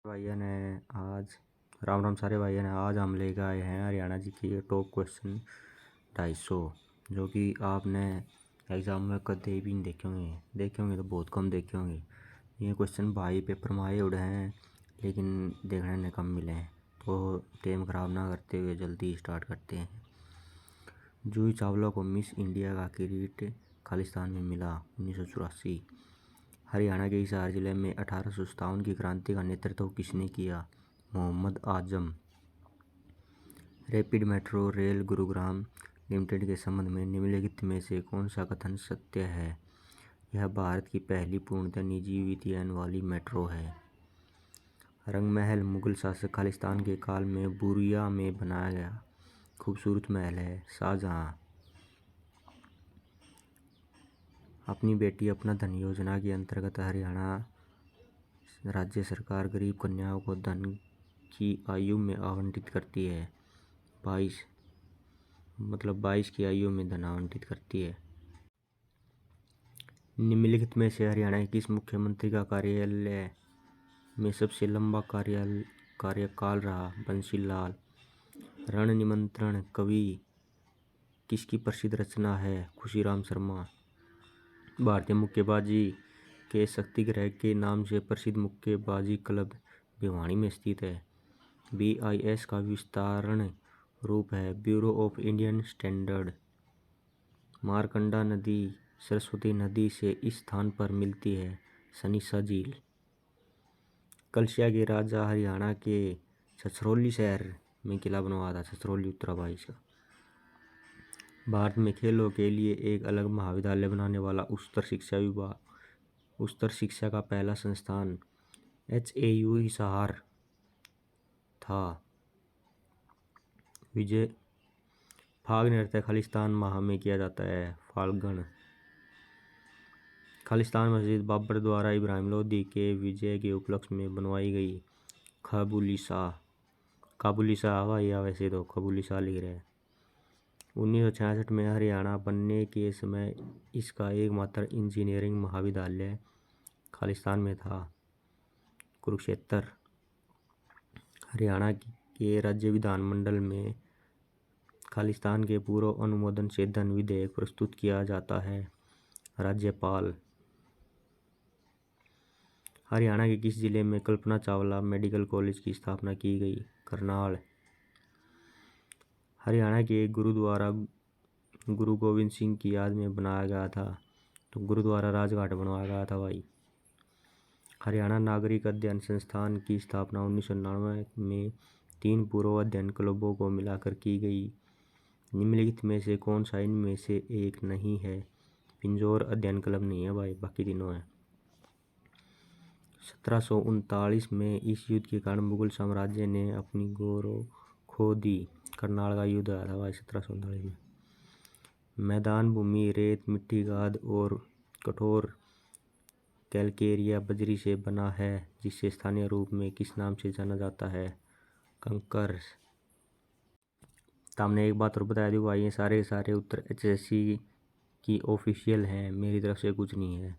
भाइयों ने आज राम राम सारे भाइयों ने आज हम लेकर आए हैं हरियाणा जी की टॉप क्वेश्चन 250 जो कि आपने एग्ज़ाम में कभी भी नहीं देखे होंगे तो बहुत कम देखे होंगे। ये क्वेश्चन भाई पेपर में आए उड़े हैं लेकिन देखने ने कम मिले हैं, तो टाइम ख़राब ना करते हुए जल्दी स्टार्ट करते हैं। जूही चावला को मिस इंडिया का किरीट खालिस्तान में मिला 1984। हरियाणा के हिसार जिले में 1857 की क्रांति का नेतृत्व किसने किया? Mohammad Azam. Rapid metro rail Gurugram limited के संबंध में निम्नलिखित में से कौन सा कथन सत्य है? यह भारत की पहली पूर्णतः निजी विधियन वाली मेट्रो है। रंगमहल मुगल शासक खालिस्तान के काल में बुरिया में बनाया गया खूबसूरत महल है। शाहजहां। अपनी बेटी अपना धन योजना के अंतर्गत हरियाणा राज्य सरकार गरीब कन्याओं को धन की आयु में आवंटित करती है। 22 की आयु में धन आवंटित करती है। निम्नलिखित में से हरियाणा के किस मुख्यमंत्री का कार्यालय में सबसे लंबा कार्यकाल रहा? बंसी लाल। रण निमंत्रण कवि किसकी प्रसिद्ध रचना है? खुशीराम शर्मा। भारतीय मुक्केबाजी के शक्तिगृह के नाम से प्रसिद्ध मुक्केबाजी क्लब भिवानी में स्थित है। BIS का विस्तारण रूप है bureau of Indian standard. Markanda नदी सरस्वती नदी से इस स्थान पर मिलती है। सनीसा झील। कलसिया के राजा हरियाणा के छछरौली शहर में किला बनवाया था। छछरौली उत्तरा 22 का। भारत में खेलों के लिए एक अलग महाविद्यालय बनाने वाला उच्चतर शिक्षा का पहला संस्थान HAU हिसार था। विजय फाग नृत्य खालिस्तान माह में किया जाता है। फाल्गुन। खालिस्तान मस्जिद बाबर द्वारा इब्राहिम लोदी के विजय के उपलक्ष्य में बनवाई गई। काबुली शाह हवाई वैसे तो काबुली शाह लिख रहे हैं। 1966 में हरियाणा बनने के समय इसका एकमात्र इंजीनियरिंग महाविद्यालय खालिस्तान में था। कुरुक्षेत्र। हरियाणा के राज्य विधानमंडल में खालिस्तान के पूर्व अनुमोदन से धन विधेयक प्रस्तुत किया जाता है। राज्यपाल। हरियाणा के किस जिले में कल्पना चावला मेडिकल कॉलेज की स्थापना की गई? करनाल। हरियाणा के गुरुद्वारा गुरु गोविंद सिंह की याद में बनाया गया था, तो गुरुद्वारा राजघाट बनवाया गया था भाई। हरियाणा नागरिक अध्ययन संस्थान की स्थापना 1999 में 3 पूर्व अध्ययन क्लबों को मिलाकर की गई। निम्नलिखित में से कौन सा इनमें से एक नहीं है? पिंजौर अध्ययन क्लब नहीं है भाई, बाकी तीनों है। 1739 में इस युद्ध के कारण मुगल साम्राज्य ने अपनी गौरव खो दी। करनाल का युद्ध आया था भाई 1739 में। मैदान भूमि रेत मिट्टी गाद और कठोर कैलकेरिया बजरी से बना है, जिसे स्थानीय रूप में किस नाम से जाना जाता है? कंकर। तो हमने एक बात और बता दी भाई, ये सारे उत्तर HSC की ऑफिशियल हैं, मेरी तरफ से कुछ नहीं है।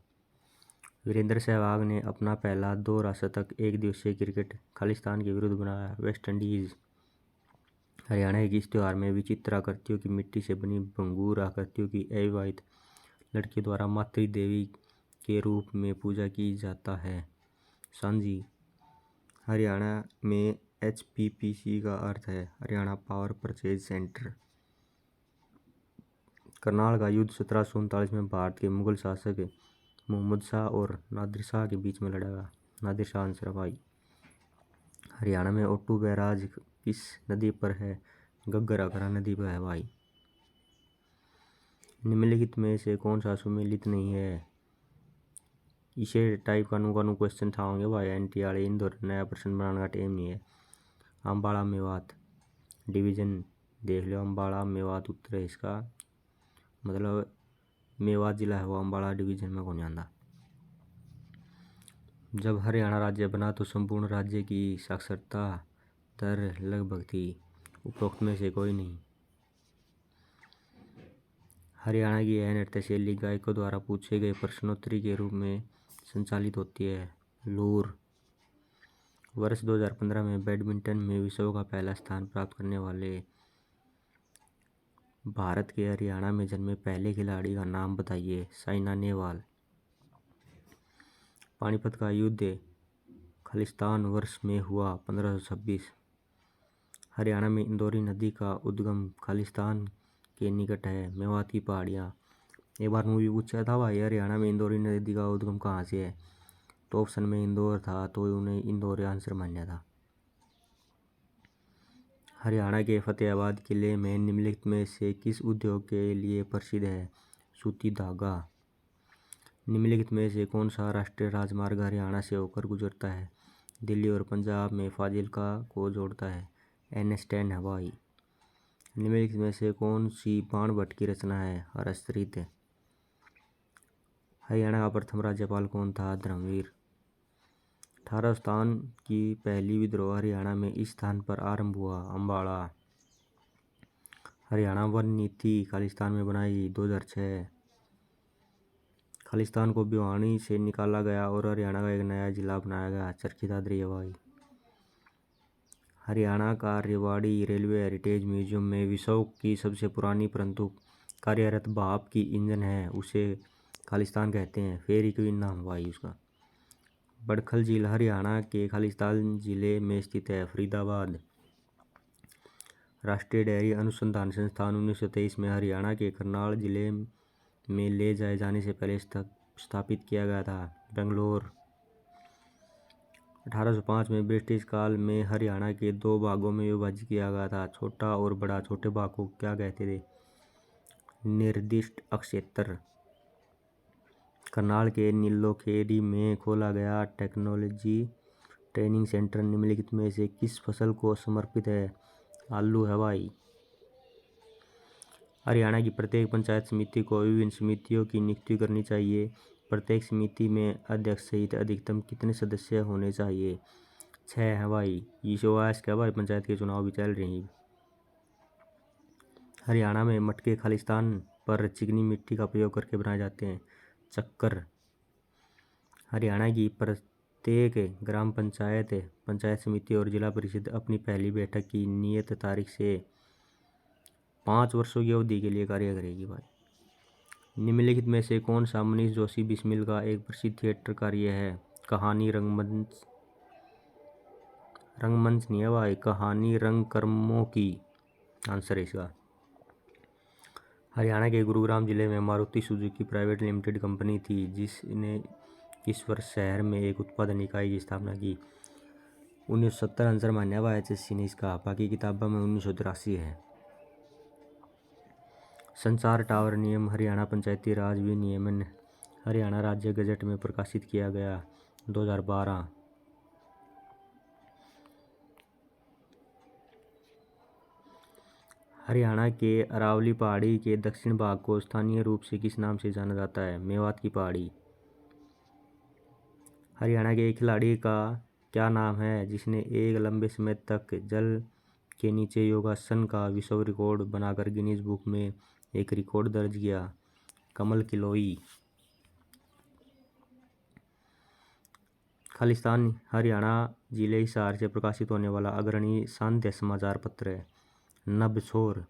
वीरेंद्र सहवाग ने अपना पहला दोहरा शतक एक दिवसीय क्रिकेट खालिस्तान के विरुद्ध बनाया। West Indies. हरियाणा के किस त्योहार में विचित्र आकृतियों की मिट्टी से बनी भंगुर आकृतियों की अविवाहित लड़कियों द्वारा मातृ देवी के रूप में पूजा की जाता है? सांझी। हरियाणा में HPPC का अर्थ है Haryana power purchase centre. Karnal का युद्ध 1739 में भारत के मुगल शासक मोहम्मद शाह और नादिर शाह के बीच में लड़ा गया। नादिर शाह आंसर भाई। हरियाणा में ओटू बैराज किस नदी पर है? घग्गर अघरा नदी पर है भाई। निम्नलिखित में से कौन सा सुमेलित नहीं है? इसे टाइप कानू क्वेश्चन था होंगे भाई NT वाले, इंदौर नया प्रश्न बनाने का टाइम नहीं है। अम्बाड़ा मेवात डिवीजन देख लो, अम्बाड़ा मेवात उत्तर है इसका, मतलब मेवात जिला है वो अम्बाड़ा डिवीजन में कौन आता। जब हरियाणा राज्य बना तो संपूर्ण राज्य की साक्षरता दर लगभग थी, उपरोक्त में से कोई नहीं। हरियाणा की यह नृत्य शैली गायकों द्वारा पूछे गए प्रश्नोत्तरी के रूप में संचालित होती है। लूर। वर्ष 2015 में बैडमिंटन में विश्व का पहला स्थान प्राप्त करने वाले भारत के हरियाणा में जन्मे पहले खिलाड़ी का नाम बताइए। साइना नेहवाल। पानीपत का युद्ध खालिस्तान वर्ष में हुआ 1526। हरियाणा में इंदौरी नदी का उद्गम खालिस्तान के निकट है। मेवात की पहाड़ियाँ। एक बार मूवी पूछा था भाई, हरियाणा में इंदौरी नदी का उद्गम कहाँ से है, तो ऑप्शन में इंदौर था, तो उन्हें इंदौर आंसर माना था। हरियाणा के फतेहाबाद किले में निम्नलिखित में से किस उद्योग के लिए प्रसिद्ध है। सूती धागा। निम्नलिखित में से कौन सा राष्ट्रीय राजमार्ग हरियाणा से होकर गुजरता है। दिल्ली और पंजाब में फाजिल्का को जोड़ता है। NH10 हवाई। निम्नलिखित में से कौन सी बाणभट्ट की रचना है। हरस्त्रित। हरियाणा का प्रथम राज्यपाल कौन था। धर्मवीर। 18 स्थान की पहली विद्रोह हरियाणा में इस स्थान पर आरंभ हुआ। अम्बाड़ा। हरियाणा वन नीति खालिस्तान में बनाई 2006। खालिस्तान को भिवानी से निकाला गया और हरियाणा का एक नया जिला बनाया गया। चरखी दादरी हवाई। हरियाणा का रेवाड़ी रेलवे हेरिटेज म्यूजियम में विश्व की सबसे पुरानी परंतु कार्यरत भाप की इंजन है, उसे खालिस्तान कहते हैं। फेरी क्वीन नाम हवाई उसका। बड़खल झील हरियाणा के खालिस्तान जिले में स्थित है। फरीदाबाद। राष्ट्रीय डेयरी अनुसंधान संस्थान 1923 में हरियाणा के करनाल जिले में ले जाए जाने से पहले स्थापित किया गया था। बेंगलोर। 1805 में ब्रिटिश काल में हरियाणा के 2 भागों में विभाजित किया गया था। छोटा और बड़ा। छोटे भाग को क्या कहते थे। निर्दिष्ट अक्षेत्र। करनाल के नीलोखेरी में खोला गया टेक्नोलॉजी ट्रेनिंग सेंटर निम्नलिखित में से किस फसल को समर्पित है। आलू हवाई। हरियाणा की प्रत्येक पंचायत समिति को विभिन्न समितियों की नियुक्ति करनी चाहिए। प्रत्येक समिति में अध्यक्ष सहित अधिकतम कितने सदस्य होने चाहिए। 6 हवाई। ईशोवास के हवाई पंचायत के चुनाव भी चल रही हैं। हरियाणा में मटके खालिस्तान पर चिकनी मिट्टी का प्रयोग करके बनाए जाते हैं। चक्कर। हरियाणा की प्रत्येक ग्राम पंचायत, पंचायत समिति और जिला परिषद अपनी पहली बैठक की नियत तारीख से 5 वर्षों की अवधि के लिए कार्य करेगी भाई। निम्नलिखित में से कौन सा मनीष जोशी बिस्मिल का एक प्रसिद्ध थिएटर कार्य है। कहानी रंगमंच। रंगमंच नहीं है भाई, कहानी रंगकर्मों की आंसर है इसका। हरियाणा के गुरुग्राम जिले में Maruti Suzuki private limited company थी, जिसने इस वर्ष शहर में एक उत्पादन इकाई की स्थापना की। 1970 आंसर मान्य हुआ HSC ने इसका। बाकी किताबों में 1983 है। संचार टावर नियम हरियाणा पंचायती राज विनियमन हरियाणा राज्य गजट में प्रकाशित किया गया 2012। हरियाणा के अरावली पहाड़ी के दक्षिण भाग को स्थानीय रूप से किस नाम से जाना जाता है। मेवात की पहाड़ी। हरियाणा के एक खिलाड़ी का क्या नाम है जिसने एक लंबे समय तक जल के नीचे योगासन का विश्व रिकॉर्ड बनाकर गिनीज बुक में एक रिकॉर्ड दर्ज किया। कमल किलोई। खालिस्तान हरियाणा जिले हिसार से प्रकाशित होने वाला अग्रणी सांध्य समाचार पत्र है। नबछोर।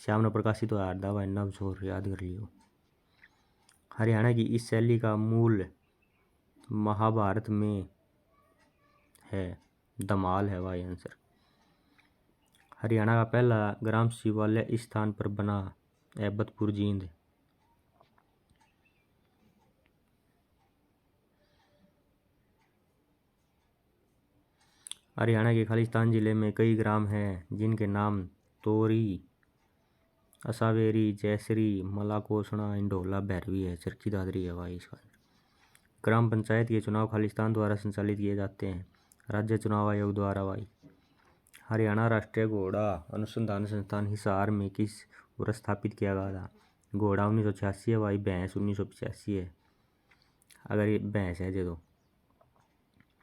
श्याम ने प्रकाशित हुआ भाई नबछोर, याद कर लियो। हरियाणा की इस शैली का मूल महाभारत में है। धमाल है भाई आंसर। हरियाणा का पहला ग्राम शिवालय इस स्थान पर बना। ऐबतपुर जींद। हरियाणा के खालिस्तान जिले में कई ग्राम हैं जिनके नाम तोरी, असावेरी, जयश्री, मलाकोसणा, इंडोला, भैरवी है। चरखी दादरी है भाई इसका। ग्राम पंचायत के चुनाव खालिस्तान द्वारा संचालित किए जाते हैं। राज्य चुनाव आयोग द्वारा भाई। हरियाणा राष्ट्रीय घोड़ा अनुसंधान संस्थान हिसार में किस वर्ष स्थापित किया गया था। घोड़ा 1986 है भाई। भैंस 1985 है। अगर ये भैंस है तो।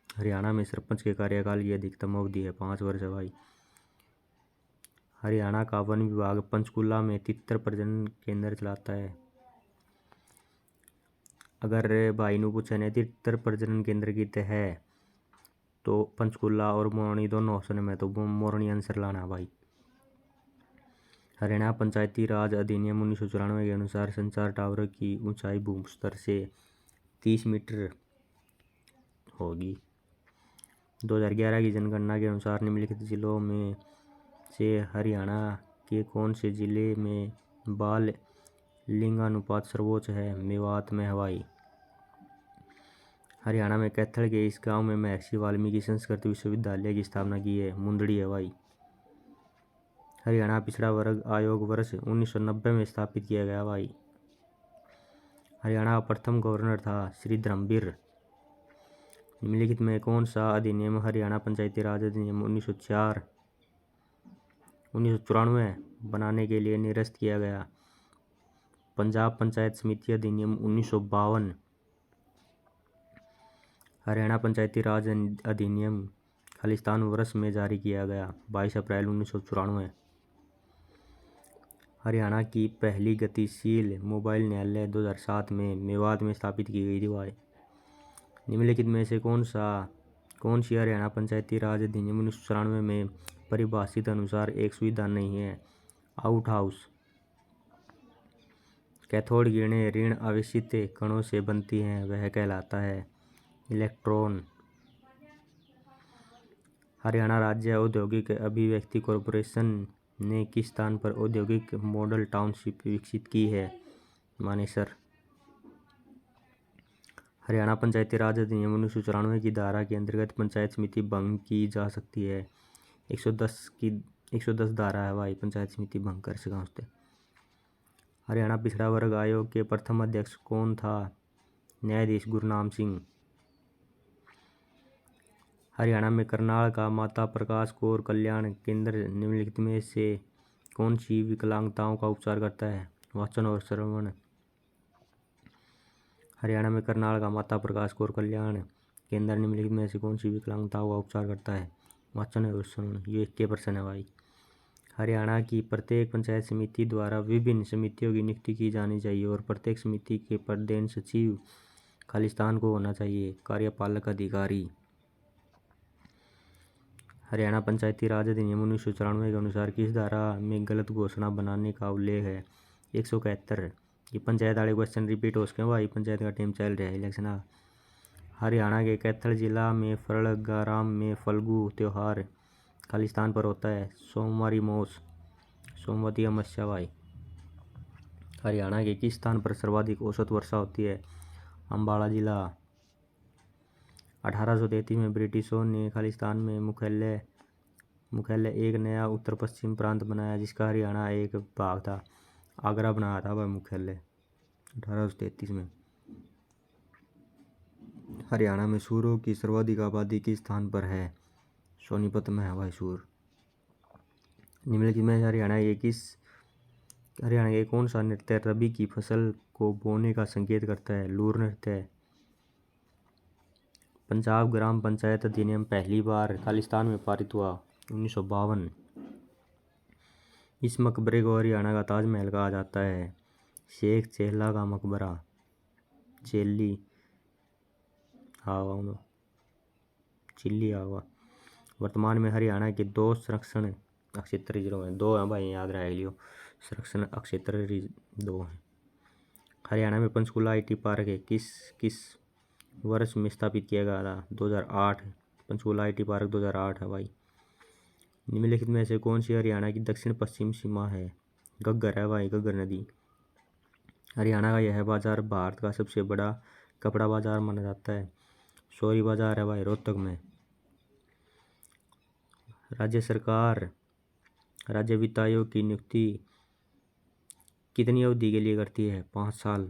हरियाणा में सरपंच के कार्यकाल की अधिकतम अवधि है 5 वर्ष है भाई। हरियाणा का वन विभाग पंचकूला में तितर प्रजनन केंद्र चलाता है। अगर भाई ने पूछा नहीं तितर प्रजनन केंद्र की है तो पंचकुला और मोरनी दोनों ऑप्शन में, तो मोरनी आंसर लाना भाई। हरियाणा पंचायती राज अधिनियम 1994 के अनुसार संचार टावर की ऊंचाई भूस्तर से 30 मीटर होगी। 2011 की जनगणना के अनुसार निम्नलिखित जिलों में से हरियाणा के कौन से जिले में बाल लिंगानुपात सर्वोच्च है? मेवात में हवाई। हरियाणा में कैथल के इस गांव में महर्षि वाल्मीकि संस्कृत विश्वविद्यालय की स्थापना की है। मुंदड़ी हवाई। हरियाणा पिछड़ा वर्ग आयोग वर्ष 1990 में स्थापित किया गया भाई। हरियाणा का प्रथम गवर्नर था श्री धर्मवीर। निम्नलिखित में कौन सा अधिनियम हरियाणा पंचायती राज अधिनियम 1994 बनाने के लिए निरस्त किया गया? पंजाब पंचायत समिति अधिनियम 1952। हरियाणा पंचायती राज अधिनियम खालिस्तान वर्ष में जारी किया गया 22 अप्रैल 1994। हरियाणा की पहली गतिशील मोबाइल न्यायालय 2007 में मेवात में स्थापित की गई थी भाई। निम्नलिखित में से कौन सी हरियाणा पंचायती राज अधिनियम 1994 में परिभाषित अनुसार एक सुविधा नहीं है? Out house. कैथोड किरणें ऋण आवेशित कणों से बनती हैं, वह कहलाता है इलेक्ट्रॉन। हरियाणा राज्य औद्योगिक अभिव्यक्ति कॉरपोरेशन ने किस स्थान पर औद्योगिक मॉडल टाउनशिप विकसित की है? मानेसर। हरियाणा पंचायती राज अधिनियम 1994 की धारा के अंतर्गत पंचायत समिति भंग की जा सकती है। 110 धारा है भाई, पंचायत समिति भंग कर सका उससे। हरियाणा पिछड़ा वर्ग आयोग के प्रथम अध्यक्ष कौन था? न्यायाधीश गुरनाम सिंह। हरियाणा में करनाल का माता प्रकाश कौर कल्याण केंद्र निम्नलिखित में से कौन सी विकलांगताओं का उपचार करता है? वाचन और श्रवण। हरियाणा में करनाल का माता प्रकाश कौर कल्याण केंद्र निम्नलिखित में से कौन सी विकलांगताओं का उपचार करता है? वाचन और श्रवण। ये 1% है भाई। हरियाणा की प्रत्येक पंचायत समिति द्वारा विभिन्न समितियों की नियुक्ति की जानी चाहिए और प्रत्येक समिति के प्रधान सचिव खालिस्तान को होना चाहिए। कार्यपालक अधिकारी। हरियाणा पंचायती राज अधिनियम 1994 के अनुसार किस धारा में गलत घोषणा बनाने का उल्लेख है? 171। ये पंचायत वाले क्वेश्चन रिपीट हो सके भाई, पंचायत का टाइम चल रहा है इलेक्शन। हरियाणा के कैथल जिला में फरड़गाराम में फल्गु त्योहार खालिस्तान पर होता है। सोमवारी मोस, सोमवती अमावस्या भाई। हरियाणा के किस स्थान पर सर्वाधिक औसत वर्षा होती है? अम्बाला जिला। 1833 में ब्रिटिशों ने खालिस्तान में मुख्यालय एक नया उत्तर पश्चिम प्रांत बनाया जिसका हरियाणा एक भाग था। आगरा बनाया था वह मुख्यालय 1833 में। हरियाणा में सूरों की सर्वाधिक आबादी किस स्थान पर है? सोनीपत में है भाई सूर। निम्नलिखित में हरियाणा के कौन सा नृत्य रबी की फसल को बोने का संकेत करता है? लूर नृत्य। पंजाब ग्राम पंचायत अधिनियम पहली बार खालिस्तान में पारित हुआ 1952। इस मकबरे को हरियाणा का ताजमहल कहा जाता है। शेख चेहला का मकबरा, चिल्ली आवा। वर्तमान में हरियाणा के 2 संरक्षण क्षेत्र रिजर्व हैं। 2 हैं भाई, याद रह लियो, संरक्षण क्षेत्र 2 हैं। हरियाणा में पंचकुला IT पार्क है किस वर्ष में स्थापित किया गया था? 2008। पंचकुला IT पार्क 2008 है भाई। निम्नलिखित में से कौन सी हरियाणा की दक्षिण पश्चिम सीमा है? घग्गर है भाई, घग्गर नदी। हरियाणा का यह बाजार भारत का सबसे बड़ा कपड़ा बाजार माना जाता है। सौरी बाजार है भाई, रोहतक में। राज्य वित्त आयोग की नियुक्ति कितनी अवधि के लिए करती है? 5 साल।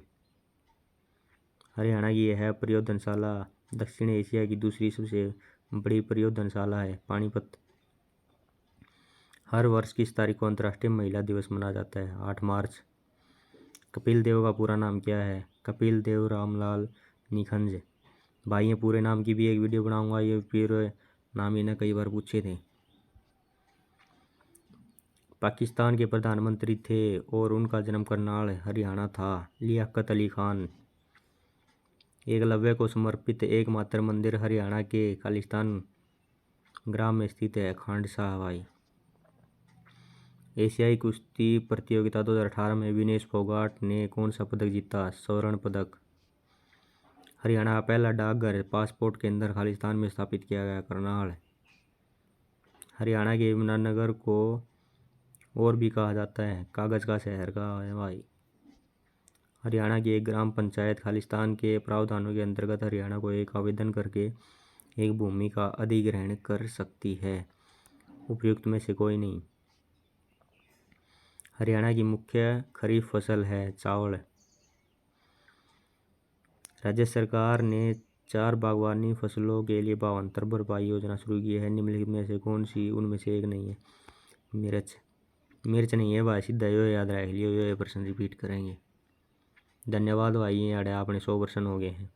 हरियाणा की यह प्रयोजनशाला दक्षिण एशिया की दूसरी सबसे बड़ी प्रयोजनशाला है। पानीपत। हर वर्ष किस तारीख को अंतर्राष्ट्रीय महिला दिवस मनाया जाता है? 8 मार्च। कपिल देव का पूरा नाम क्या है? कपिल देव रामलाल निखंज। भाई ये पूरे नाम की भी एक वीडियो बनाऊंगा, ये पूरे नाम इन्हें कई बार पूछे थे। पाकिस्तान के प्रधानमंत्री थे और उनका जन्म करनाल हरियाणा था। लियाकत अली खान। एकलव्य को समर्पित एकमात्र मंदिर हरियाणा के खालिस्तान ग्राम में स्थित है खांडसा भाई। एशियाई कुश्ती प्रतियोगिता 2018 में विनेश फोगाट ने कौन सा पदक जीता? स्वर्ण पदक। हरियाणा का पहला डाकघर पासपोर्ट केंद्र खालिस्तान में स्थापित किया गया, करनाल। हरियाणा के यमुनानगर को और भी कहा जाता है कागज का शहर का है भाई। हरियाणा की एक ग्राम पंचायत खालिस्तान के प्रावधानों के अंतर्गत हरियाणा को एक आवेदन करके एक भूमि का अधिग्रहण कर सकती है, उपयुक्त में से कोई नहीं। हरियाणा की मुख्य खरीफ फसल है चावल। राज्य सरकार ने 4 बागवानी फसलों के लिए 52 भरपाई योजना शुरू की है, निम्नलिखित में से कौन सी उनमें से एक नहीं है? मिर्च। मिर्च नहीं है भाई, सीधा यो याद रख लियो, ये प्रश्न रिपीट करेंगे। धन्यवाद भाई, ये आपने 100% हो गए हैं।